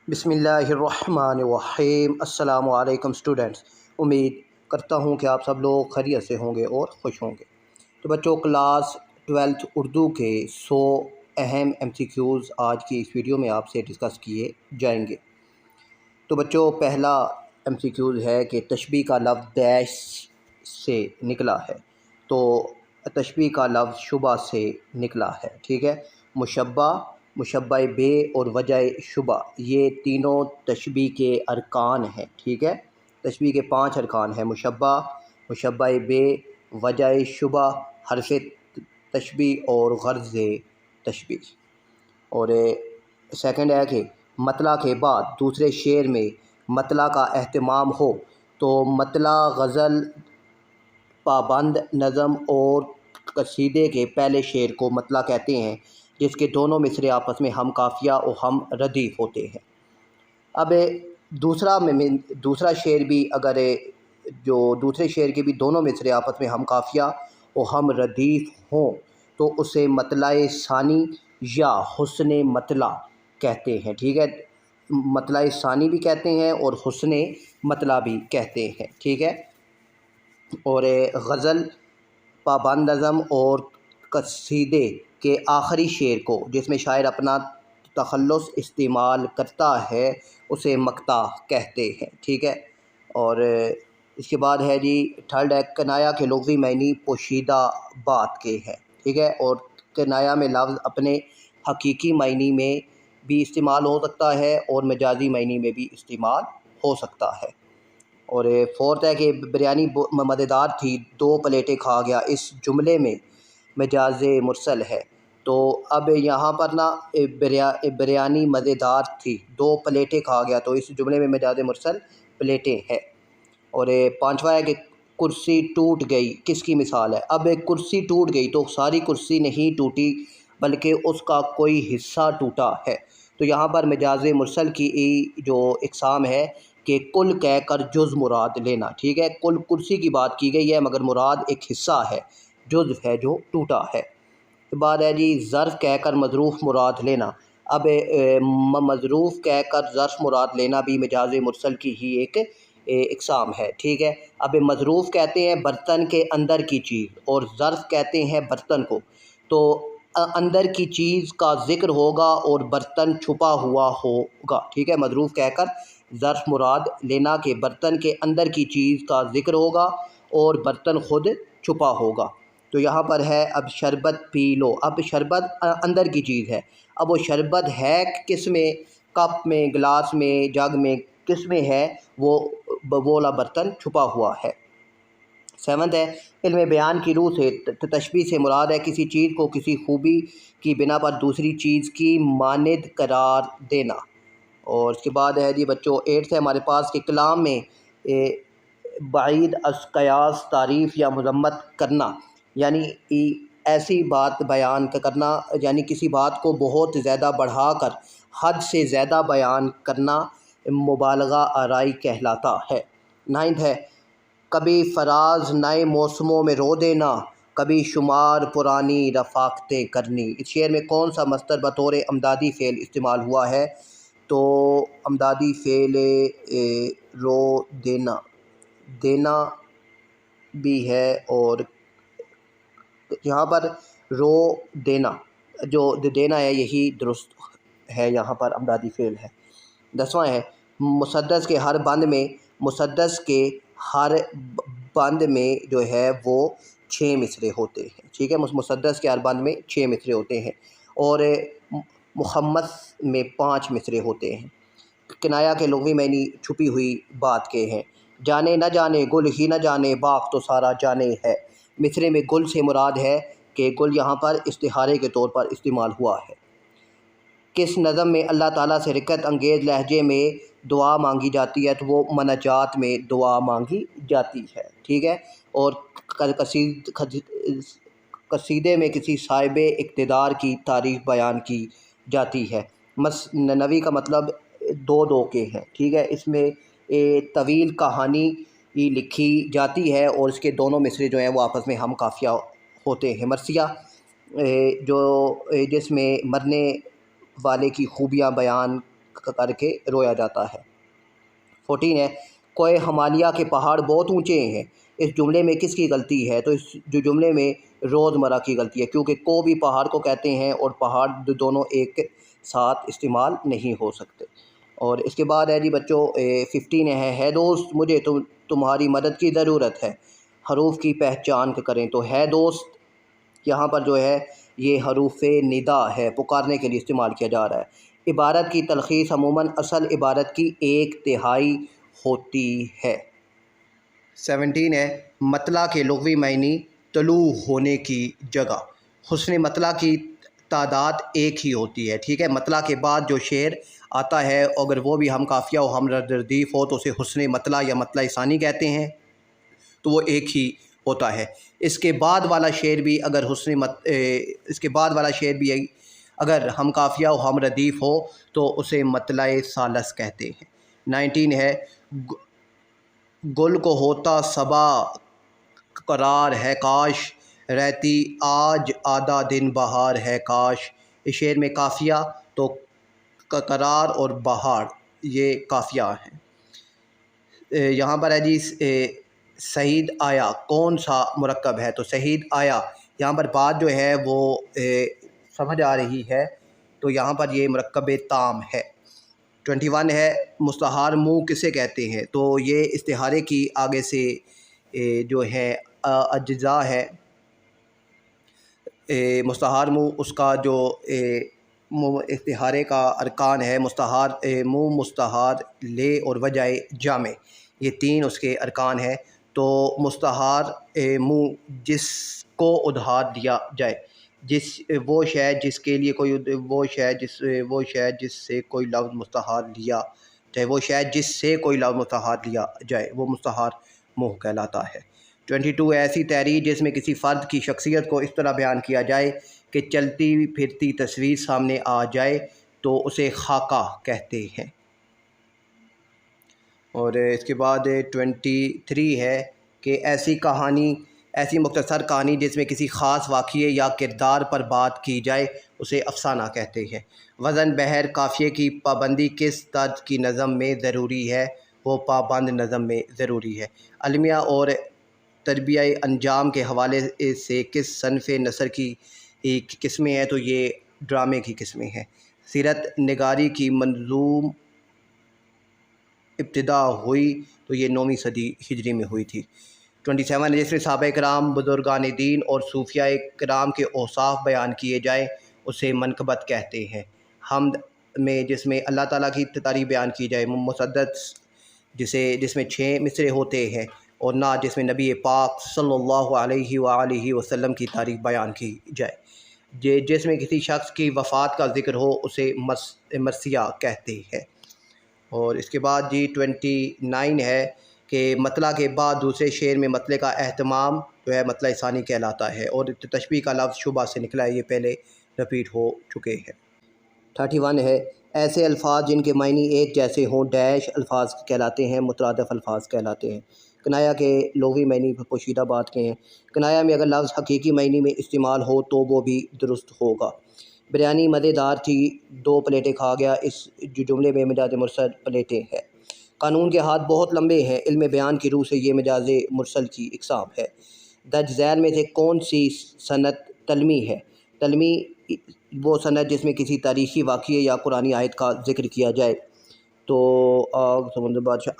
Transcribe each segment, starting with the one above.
بسم اللہ الرحمن الرحیم۔ السلام علیکم اسٹوڈنٹس، امید کرتا ہوں کہ آپ سب لوگ خیریت سے ہوں گے اور خوش ہوں گے۔ تو بچوں، کلاس 12 اردو کے 100 اہم MCQs آج کی اس ویڈیو میں آپ سے ڈسکس کیے جائیں گے۔ تو بچوں، پہلا MCQ ہے کہ تشبیہ کا لفظ ڈیش سے نکلا ہے۔ تو تشبیہ کا لفظ شبہ سے نکلا ہے، ٹھیک ہے۔ مشبہ، مشبہ بے اور وجہ شبہ، یہ تینوں تشبیہ کے ارکان ہیں، ٹھیک ہے۔ تشبیہ کے 5 ارکان ہیں: مشبہ، مشبہ بے، وجہ شبہ، حرف تشبیہ اور غرض تشبیہ۔ اور سیکنڈ ہے کہ مطلع کے بعد دوسرے شعر میں مطلع کا اہتمام ہو تو مطلع غزل، پابند، نظم اور قصیدے کے پہلے شعر کو مطلع کہتے ہیں، جس کے دونوں مصرے آپس میں ہم قافیہ اور ہم ردیف ہوتے ہیں۔ اب دوسرا شعر بھی اگر جو دوسرے شعر کے بھی دونوں مصرے آپس میں ہم قافیہ اور ہم ردیف ہوں تو اسے مطلع ثانی یا حسن مطلع کہتے ہیں، ٹھیک ہے۔ مطلع ثانی بھی کہتے ہیں اور حسن مطلع بھی کہتے ہیں، ٹھیک ہے۔ اور غزل، پابند نظم اور قصیدے کے آخری شعر کو جس میں شاعر اپنا تخلص استعمال کرتا ہے اسے مقطع کہتے ہیں، ٹھیک ہے۔ اور اس کے بعد ہے جی تھرڈ ہے کنایا کے لغوی معنی پوشیدہ بات کے ہیں، ٹھیک ہے۔ اور کنایا میں لفظ اپنے حقیقی معنی میں بھی استعمال ہو سکتا ہے اور مجازی معنی میں بھی استعمال ہو سکتا ہے۔ اور فورتھ ہے کہ بریانی مزیدار تھی 2 پلیٹیں کھا گیا، اس جملے میں مجاز مرسل ہے۔ تو اب یہاں پر نا بریانی مزیدار تھی 2 پلیٹیں کھا گیا، تو اس جملے میں مجاز مرسل پلیٹیں ہے۔ اور پانچواں ہے کہ کرسی ٹوٹ گئی، کس کی مثال ہے؟ اب کرسی ٹوٹ گئی تو ساری کرسی نہیں ٹوٹی بلکہ اس کا کوئی حصہ ٹوٹا ہے، تو یہاں پر مجاز مرسل کی جو اقسام ہے کہ کل کہہ کر جز مراد لینا، ٹھیک ہے۔ کل کرسی کی بات کی گئی ہے مگر مراد ایک حصہ ہے، جز ہے جو ٹوٹا ہے۔ بعد ہے جی ظرف کہہ کر مظروف مراد لینا۔ اب مظروف کہہ کر ظرف مراد لینا بھی مجاز مرسل کی ہی ایک اقسام ہے، ٹھیک ہے۔ اب مظروف کہتے ہیں برتن کے اندر کی چیز اور ظرف کہتے ہیں برتن کو، تو اندر کی چیز کا ذکر ہوگا اور برتن چھپا ہوا ہوگا، ٹھیک ہے۔ مظروف کہہ کر ظرف مراد لینا کہ برتن کے اندر کی چیز کا ذکر ہوگا اور برتن خود چھپا ہوگا۔ تو یہاں پر ہے اب شربت پی لو، اب شربت اندر کی چیز ہے، اب وہ شربت ہے کس میں؟ کپ میں، گلاس میں، جگ میں، کس میں ہے؟ وہ والا برتن چھپا ہوا ہے۔ 7 ہے علم بیان کی روح سے تشبیہ سے مراد ہے کسی چیز کو کسی خوبی کی بنا پر دوسری چیز کی مانند قرار دینا۔ اور اس کے بعد ہے جی بچوں 8 ہے ہمارے پاس کہ کلام میں بعید از قیاس تعریف یا مذمت کرنا، یعنی ایسی بات بیان کرنا، یعنی کسی بات کو بہت زیادہ بڑھا کر حد سے زیادہ بیان کرنا مبالغہ آرائی کہلاتا ہے۔ 9 ہے کبھی فراز نئے موسموں میں رو دینا، کبھی شمار پرانی رفاقتیں کرنی۔ اس شعر میں کون سا مصدر بطور امدادی فعل استعمال ہوا ہے؟ تو امدادی فعل رو دینا، دینا بھی ہے، اور یہاں پر رو دینا جو دینا ہے یہی درست ہے، یہاں پر امدادی فعل ہے۔ 10واں ہے مسدس کے ہر بند میں جو ہے وہ 6 مصرے ہوتے ہیں، ٹھیک ہے۔ مسدس کے ہر بند میں 6 مصرے ہوتے ہیں اور مخمس میں 5 مصرے ہوتے ہیں۔ کنایا کے لغوی معنی چھپی ہوئی بات کے ہیں۔ جانے نہ جانے گل ہی نہ جانے باغ تو سارا جانے ہے، مصرے میں گل سے مراد ہے کہ گل یہاں پر استعارے کے طور پر استعمال ہوا ہے۔ کس نظم میں اللہ تعالیٰ سے رقت انگیز لہجے میں دعا مانگی جاتی ہے؟ تو وہ مناجات میں دعا مانگی جاتی ہے، ٹھیک ہے۔ اور قصیدے میں کسی صاحب اقتدار کی تعریف بیان کی جاتی ہے۔ نوی کا مطلب 2 کے ہیں، ٹھیک ہے۔ اس میں طویل کہانی لکھی جاتی ہے اور اس کے دونوں مصرے جو ہیں وہ آپس میں ہم قافیہ ہوتے ہیں۔ مرثیہ جو جس میں مرنے والے کی خوبیاں بیان کر کے رویا جاتا ہے۔ 14 ہے کوہ ہمالیہ کے پہاڑ بہت اونچے ہیں، اس جملے میں کس کی غلطی ہے؟ تو اس جو جملے میں روزمرہ کی غلطی ہے، کیونکہ کو بھی پہاڑ کو کہتے ہیں اور پہاڑ دونوں ایک ساتھ استعمال نہیں ہو سکتے۔ اور اس کے بعد ہے جی بچوں 15 ہے دوست مجھے تمہاری مدد کی ضرورت ہے، حروف کی پہچان کریں۔ تو ہے دوست یہاں پر جو ہے یہ حروف ندا ہے، پکارنے کے لیے استعمال کیا جا رہا ہے۔ عبارت کی تلخیص عموماً اصل عبارت کی 1/3 ہوتی ہے۔ 17 ہے مطلع کے لغوی معنی طلوع ہونے کی جگہ، حسن مطلع کی تعداد ایک ہی ہوتی ہے، ٹھیک ہے۔ مطلع کے بعد جو شعر آتا ہے اگر وہ بھی ہم قافیہ و ہم ردیف ہو تو اسے حسن مطلع یا مطلع ثانی کہتے ہیں، تو وہ ایک ہی ہوتا ہے۔ اس کے بعد والا شعر بھی اگر ہم قافیہ و ہم ردیف ہو تو اسے مطلع ثالث کہتے ہیں۔ 19 ہے گل کو ہوتا صبا قرار ہے کاش، رہتی آج آدھا دن بہار ہے کاش۔ اس شعر میں قافیہ تو قرار اور بہار یہ قافیہ ہیں۔ یہاں پر ہے جی سعید آیا کون سا مرکب ہے؟ تو سعید آیا یہاں پر بات جو ہے وہ سمجھ آ رہی ہے، تو یہاں پر یہ مرکب تام ہے۔ 21 ہے مستعار منہ کسے کہتے ہیں؟ تو یہ استعارے کی آگے سے جو ہے اجزاء ہے، مستعار منہ اس کا جو استعارے کا ارکان ہے، مستعار منہ، مستعار لے اور وجہ جامع، یہ 3 اس کے ارکان ہیں۔ تو مستعار منہ جس کو ادھار دیا جائے، وہ شے جس کے لیے کوئی وہ شے جس سے کوئی لفظ مستعار لیا جائے، وہ شے جس سے کوئی لفظ مستعار لیا جائے وہ مستعار منہ کہلاتا ہے۔ 22 ایسی تحریر جس میں کسی فرد کی شخصیت کو اس طرح بیان کیا جائے کہ چلتی پھرتی تصویر سامنے آ جائے تو اسے خاکہ کہتے ہیں۔ اور اس کے بعد 23 ہے کہ ایسی مختصر کہانی جس میں کسی خاص واقعے یا کردار پر بات کی جائے اسے افسانہ کہتے ہیں۔ وزن بحر قافیے کی پابندی کس طرز کی نظم میں ضروری ہے؟ وہ پابند نظم میں ضروری ہے۔ المیہ اور تربیہ انجام کے حوالے سے کس صنف نثر کی قسمیں ہیں؟ تو یہ ڈرامے کی قسمیں ہیں۔ سیرت نگاری کی منظوم ابتدا ہوئی تو یہ 9ویں صدی ہجری میں ہوئی تھی۔ 27 جس میں صحابہ کرام، بزرگان دین اور صوفیاء کرام کے اوصاف بیان کیے جائیں اسے منقبت کہتے ہیں۔ حمد میں جس میں اللہ تعالیٰ کی تعریف بیان کی جائے، مسدس جس میں 6 مصرے ہوتے ہیں، اور نعت جس میں نبی پاک صلی اللہ علیہ وآلہ وسلم کی تعریف بیان کی جائے، جس میں کسی شخص کی وفات کا ذکر ہو اسے مرثیہ کہتے ہیں۔ اور اس کے بعد جی 29 ہے کہ مطلع کے بعد دوسرے شعر میں مطلع کا اہتمام جو ہے مطلع ثانی کہلاتا ہے، اور تشبیہ کا لفظ شبہ سے نکلا ہے، یہ پہلے رپیٹ ہو چکے ہیں۔ 31 ہے ایسے الفاظ جن کے معنی ایک جیسے ہوں ڈیش الفاظ کہلاتے ہیں، مترادف الفاظ کہلاتے ہیں۔ کنایا کے لغوی معنی پوشیدہ بات کے ہیں۔ کنایا میں اگر لفظ حقیقی معنی میں استعمال ہو تو وہ بھی درست ہوگا۔ بریانی مزیدار تھی، 2 پلیٹیں کھا گیا، اس جملے میں مجاز مرسل پلیٹیں ہے۔ قانون کے ہاتھ بہت لمبے ہیں، علم بیان کی روح سے یہ مجاز مرسل کی اقسام ہے۔ درج ذیل میں سے کون سی صنعت تلمی ہے؟ تلمی وہ صنعت جس میں کسی تاریخی واقعے یا قرآنی آیت کا ذکر کیا جائے۔ تو آگ سمندر بادشاہ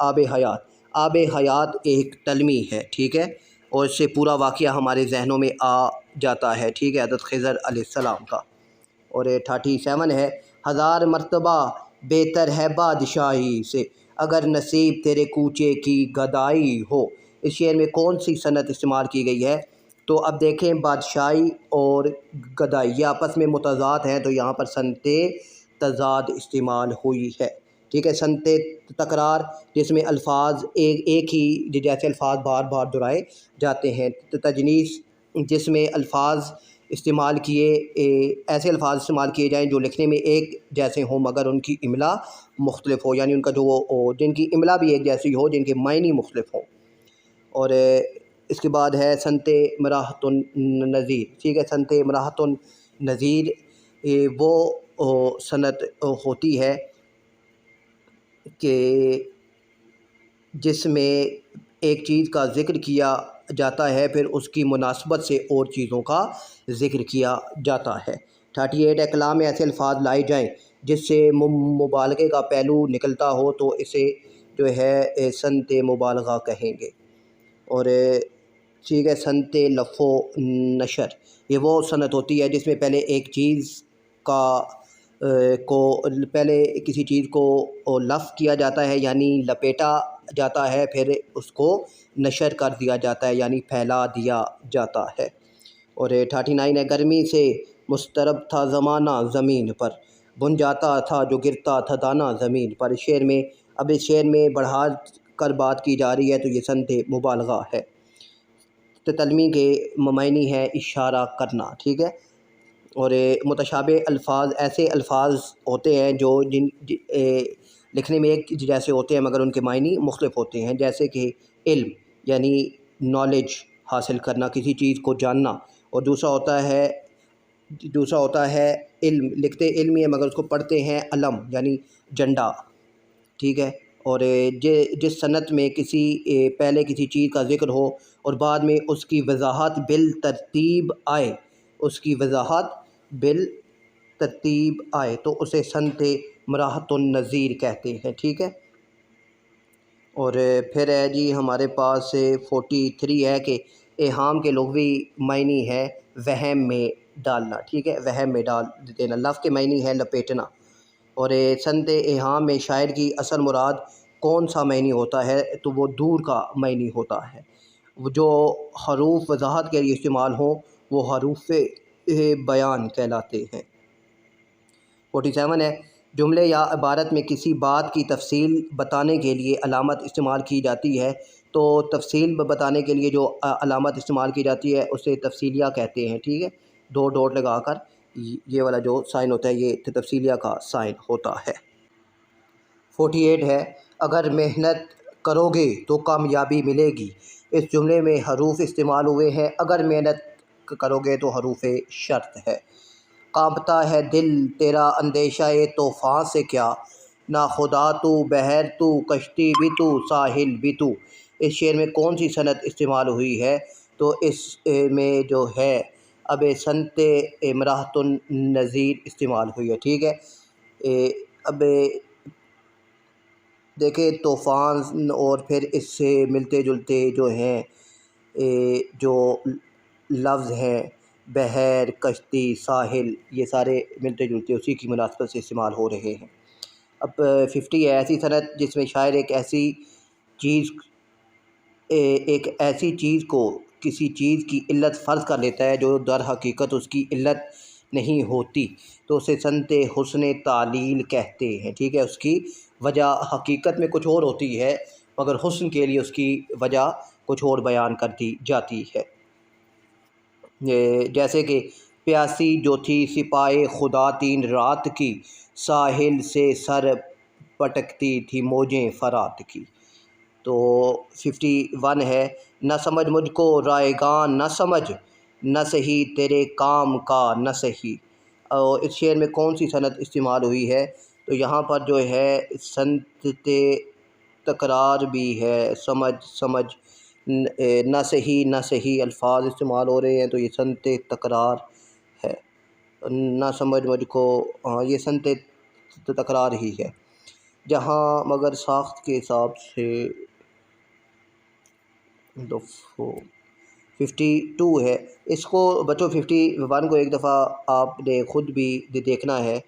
آب حیات ایک تلمی ہے، ٹھیک ہے، اور اس سے پورا واقعہ ہمارے ذہنوں میں آ جاتا ہے، ٹھیک ہے، حضرت خضر علیہ السلام کا۔ اور 37 ہے 1000 مرتبہ بہتر ہے بادشاہی سے اگر نصیب تیرے کوچے کی گدائی ہو۔ اس شعر میں کون سی صنعت استعمال کی گئی ہے؟ تو اب دیکھیں بادشاہی اور گدائی یہ آپس میں متضاد ہیں، تو یہاں پر صنعت تضاد استعمال ہوئی ہے، ٹھیک ہے۔ صنعت تکرار جس میں الفاظ ایک ہی جیسے الفاظ بار بار دہرائے جاتے ہیں۔ تجنیس جس میں ایسے الفاظ استعمال کیے جائیں جو لکھنے میں ایک جیسے ہوں مگر ان کی املا مختلف ہو، یعنی ان کا جن کی املا بھی ایک جیسی ہو جن کے معنی مختلف ہوں۔ اور اس کے بعد ہے صنعت مراحت النظیر، ٹھیک ہے۔ صنعت مراحت النظیر وہ صنعت ہوتی ہے کہ جس میں ایک چیز کا ذکر کیا جاتا ہے پھر اس کی مناسبت سے اور چیزوں کا ذکر کیا جاتا ہے۔ 38 ہے کلام میں ایسے الفاظ لائے جائیں جس سے مبالغے کا پہلو نکلتا ہو تو اسے جو ہے صنعت مبالغہ کہیں گے۔ اور ٹھیک ہے، صنعت لف و نشر یہ وہ صنعت ہوتی ہے جس میں پہلے ایک چیز کا پہلے کسی چیز کو لف کیا جاتا ہے یعنی لپیٹا جاتا ہے، پھر اس کو نشر کر دیا جاتا ہے یعنی پھیلا دیا جاتا ہے۔ اور 39 ہے گرمی سے مضطرب تھا زمانہ زمین پر، بن جاتا تھا جو گرتا تھا دانہ زمین پر۔ اس شعر میں بڑھا کر بات کی جا رہی ہے تو یہ صنعت مبالغہ ہے۔ تتلمی کے معنی ہے اشارہ کرنا، ٹھیک ہے۔ اور متشابہ الفاظ ایسے الفاظ ہوتے ہیں جو لکھنے میں ایک جیسے ہوتے ہیں مگر ان کے معنی مختلف ہوتے ہیں، جیسے کہ علم یعنی نالج حاصل کرنا، کسی چیز کو جاننا، اور دوسرا ہوتا ہے علم، لکھتے علم ہے مگر اس کو پڑھتے ہیں علم یعنی جھنڈا، ٹھیک ہے۔ اور جس صنعت میں پہلے کسی چیز کا ذکر ہو اور بعد میں اس کی وضاحت بالترتیب آئے تو اسے صنعت مراحت النظیر کہتے ہیں، ٹھیک ہے۔ اور پھر ہے جی ہمارے پاس 43 ہے کہ ایہام کے لغوی معنی ہے وہم میں ڈالنا، ٹھیک ہے، وہم میں ڈال دینا۔ لف کے معنی ہے لپیٹنا۔ اور صنعت ایہام میں شاعر کی اصل مراد کون سا معنی ہوتا ہے تو وہ دور کا معنی ہوتا ہے۔ جو حروف وضاحت کے لیے استعمال ہوں وہ حروف بیان کہلاتے ہیں۔ 47 ہے جملے یا عبارت میں کسی بات کی تفصیل بتانے کے لیے علامت استعمال کی جاتی ہے تو تفصیل بتانے کے لیے جو علامت استعمال کی جاتی ہے اسے تفصیلیہ کہتے ہیں، ٹھیک ہے، 2 ڈاٹ لگا کر یہ والا جو سائن ہوتا ہے یہ تفصیلیہ کا سائن ہوتا ہے۔ 48 ہے اگر محنت کرو گے تو کامیابی ملے گی۔ اس جملے میں حروف استعمال ہوئے ہیں، اگر محنت کرو گے تو حروف شرط ہے۔ کانپتا ہے دل تیرا اندیشہ طوفان سے کیا، ناخدا تو بحر تو کشتی بھی تو ساحل بھی تو۔ اس شعر میں کون سی صنعت استعمال ہوئی ہے تو اس میں جو ہے اب صنعت مراحت النظیر استعمال ہوئی ہے، ٹھیک ہے۔ اب دیکھیں طوفان اور پھر اس سے ملتے جلتے جو ہیں جو لفظ ہیں بحر، کشتی، ساحل، یہ سارے ملتے جلتے اسی کی مناسبت سے استعمال ہو رہے ہیں۔ اب 50 ہے ایسی صنعت جس میں شاعر ایک ایسی چیز کو کسی چیز کی علت فرض کر لیتا ہے جو در حقیقت اس کی علت نہیں ہوتی تو اسے صنعت حسن تعلیل کہتے ہیں، ٹھیک ہے۔ اس کی وجہ حقیقت میں کچھ اور ہوتی ہے مگر حسن کے لیے اس کی وجہ کچھ اور بیان کر دی جاتی ہے۔ جیسے کہ پیاسی جو تھی سپاہ خدا 3 رات کی، ساحل سے سر پٹکتی تھی موجیں فرات کی۔ تو 51 ہے نہ سمجھ مجھ کو رائگاں نہ سمجھ، نہ سہی تیرے کام کا نہ سہی۔ اور اس شعر میں کون سی صنعت استعمال ہوئی ہے تو یہاں پر جو ہے صنعت تکرار بھی ہے، سمجھ نہ صحیح الفاظ استعمال ہو رہے ہیں تو یہ صنعت تکرار ہے۔ نہ سمجھ مجھ کو، یہ صنعت تکرار ہی ہے، جہاں مگر ساخت کے حساب سے 52 ہے۔ اس کو بچوں 51 کو ایک دفعہ آپ نے خود بھی دیکھنا ہے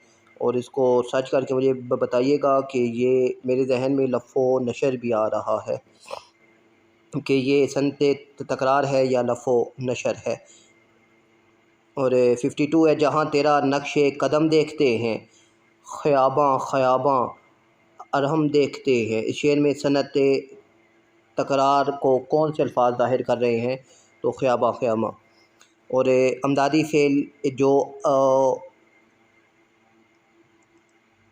اور اس کو سرچ کر کے مجھے بتائیے گا کہ یہ میرے ذہن میں لف و نشر بھی آ رہا ہے کہ یہ صنعت تکرار ہے یا لف و نشر ہے۔ اور 52 ہے جہاں تیرا نقش قدم دیکھتے ہیں، خیاباں ارحم دیکھتے ہیں۔ اس شعر میں صنعت تکرار کو کون سے الفاظ ظاہر کر رہے ہیں تو خیاباں۔ اور امدادی فعل جو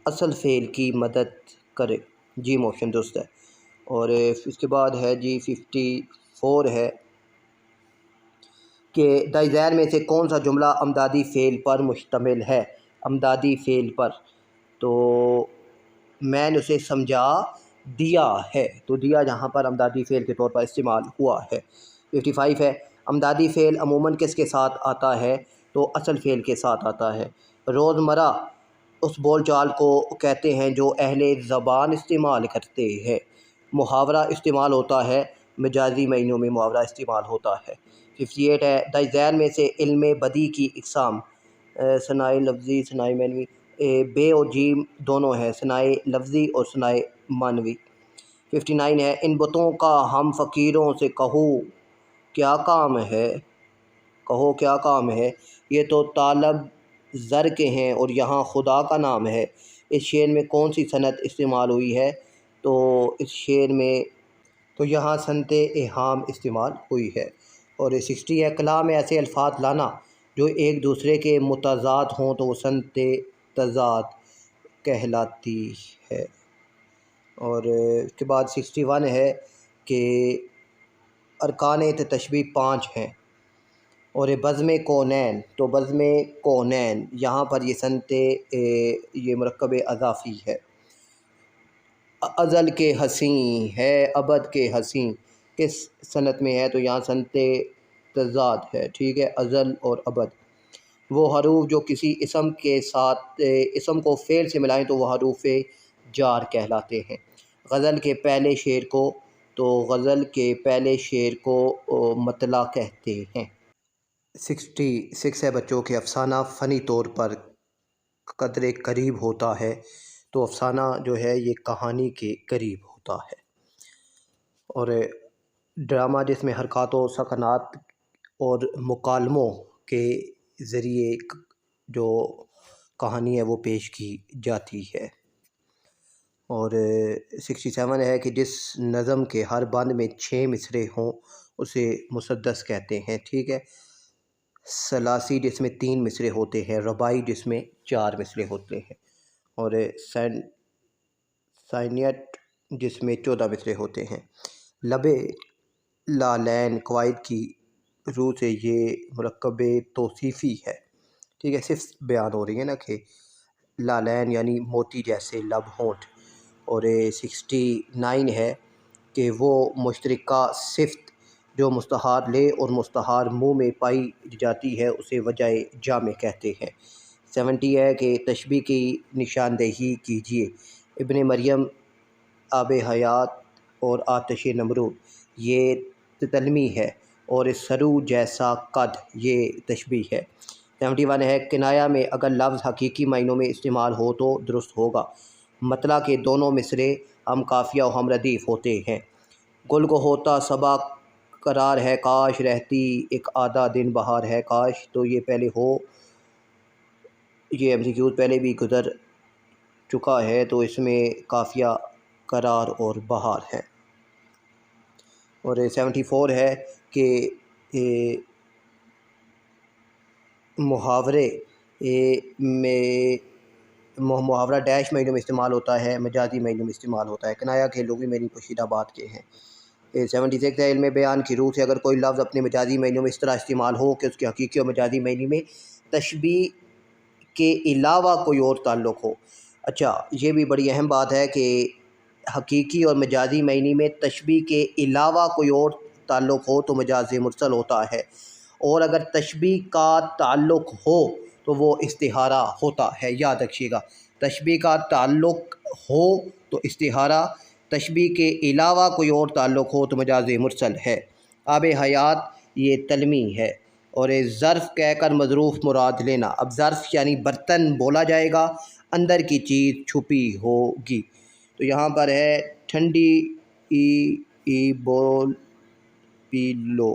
اصل فعل کی مدد کرے، جی موشن درست ہے۔ اور اس کے بعد ہے جی 54 ہے کہ ذیل میں سے کون سا جملہ امدادی فعل پر مشتمل ہے، امدادی فعل پر۔ تو میں نے اسے سمجھا دیا ہے، تو دیا جہاں پر امدادی فعل کے طور پر استعمال ہوا ہے۔ 55 ہے، امدادی فعل عموماً کس کے ساتھ آتا ہے؟ تو اصل فعل کے ساتھ آتا ہے۔ روزمرہ اس بول چال کو کہتے ہیں جو اہل زبان استعمال کرتے ہیں۔ محاورہ استعمال ہوتا ہے، مجازی معنوں میں محاورہ استعمال ہوتا ہے۔ 58 ہے، دائی ذیل میں سے علم بدی کی اقسام، ثنائی لفظی، ثنائی معنوی، بے اور جیم دونوں ہیں، ثنائی لفظی اور ثنائی معنوی۔ 59 ہے، ان بتوں کا ہم فقیروں سے کہو کیا کام ہے؟ کہو کیا کام ہے، یہ تو طالب زر کے ہیں اور یہاں خدا کا نام ہے۔ اس شعر میں کون سی صنعت استعمال ہوئی ہے؟ تو اس شعر میں تو یہاں صنعت ایہام استعمال ہوئی ہے۔ اور 60 ہے، کلام میں ایسے الفاظ لانا جو ایک دوسرے کے متضاد ہوں تو وہ صنعت تضاد کہلاتی ہے۔ اور اس کے بعد 61 ہے کہ ارکان تشبیہ 5 ہیں، اور بزم کونین، تو بزم کونین یہاں پر یہ صنعت یہ مرکب اضافی ہے۔ ازل کے حسین ہے، ابد کے حسین کس صنعت میں ہے؟ تو یہاں صنعت تضاد ہے، ٹھیک ہے، ازل اور ابد۔ وہ حروف جو کسی اسم کے ساتھ اسم کو فعل سے ملائیں تو وہ حروف جار کہلاتے ہیں۔ غزل کے پہلے شعر کو تو غزل کے پہلے شعر کو مطلع کہتے ہیں۔ 66 ہے بچوں کے افسانہ فنی طور پر قدرے قریب ہوتا ہے، تو افسانہ جو ہے یہ کہانی کے قریب ہوتا ہے۔ اور ڈرامہ جس میں حرکات و سکنات اور مکالموں کے ذریعے جو کہانی ہے وہ پیش کی جاتی ہے۔ اور 67 ہے کہ جس نظم کے ہر بند میں 6 مصرے ہوں اسے مسدس کہتے ہیں، ٹھیک ہے۔ ثلاثی جس میں 3 مصرے ہوتے ہیں، رباعی جس میں 4 مصرے ہوتے ہیں، اور سائنیٹ جس میں 14 مصرے ہوتے ہیں۔ لب لالین قواعد کی روح سے یہ مرکب توصیفی ہے، ٹھیک ہے، صرف بیان ہو رہی ہے نا کہ لالین یعنی موتی جیسے لب ہونٹ۔ اور 69 ہے کہ وہ مشترکہ صفت جو مستعار لے اور مستعار منہ میں پائی جاتی ہے اسے وجہ جامع کہتے ہیں۔ 70 ہے کہ تشبیہ کی نشاندہی کیجیے۔ ابن مریم، آب حیات اور آتش نمرود یہ تتلمی ہے، اور سرو جیسا قد یہ تشبیہ ہے۔ 71 ہے، کنایہ میں اگر لفظ حقیقی معنوں میں استعمال ہو تو درست ہوگا۔ مطلع کے دونوں مصرے ہم قافیہ و ہم ردیف ہوتے ہیں۔ گل کو ہوتا صبا قرار ہے کاش، رہتی ایک آدھا دن بہار ہے کاش، تو یہ پہلے ہو، یہ ایمسیکیوز پہلے بھی گزر چکا ہے، تو اس میں قافیہ قرار اور بہار ہے۔ اور 74 ہے کہ محاورے میں محاورہ ڈیش معنوں میں استعمال ہوتا ہے، مجازی معنوں میں استعمال ہوتا ہے، کنایہ کے لغوی معنی پوشیدہ بات کے ہیں۔ 76 ہے، علم بیان کی روح سے اگر کوئی لفظ اپنے مجازی معنوں میں اس طرح استعمال ہو کہ اس کے حقیقی اور مجازی معنی میں تشبیہ کے علاوہ کوئی اور تعلق ہو۔ اچھا، یہ بھی بڑی اہم بات ہے کہ حقیقی اور مجازی معنی میں تشبیہ کے علاوہ کوئی اور تعلق ہو تو مجاز مرسل ہوتا ہے، اور اگر تشبیہ کا تعلق ہو تو وہ استعارہ ہوتا ہے۔ یاد رکھیے گا، تشبیہ کا تعلق ہو تو استعارہ، تشبیہ کے علاوہ کوئی اور تعلق ہو تو مجاز مرسل ہے۔ آب حیات یہ تلمی ہے، اور ظرف کہہ کر مظروف مراد لینا۔ اب ظرف یعنی برتن بولا جائے گا، اندر کی چیز چھپی ہوگی، تو یہاں پر ہے ٹھنڈی ای بول پی لو،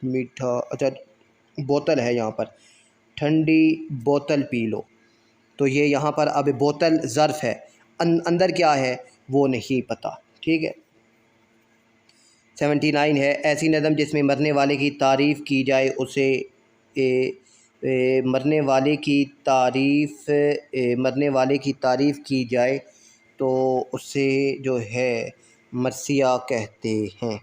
میٹھا، اچھا بوتل ہے یہاں پر، ٹھنڈی بوتل پی لو، تو یہ یہاں پر اب بوتل ظرف ہے، اندر کیا ہے وہ نہیں پتہ، ٹھیک ہے۔ 79 ہے، ایسی نظم جس میں مرنے والے کی تعریف کی جائے اسے مرنے والے کی تعریف کی جائے تو اسے جو ہے مرثیہ کہتے ہیں۔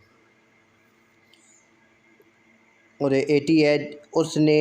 اور 80 ہے، اس نے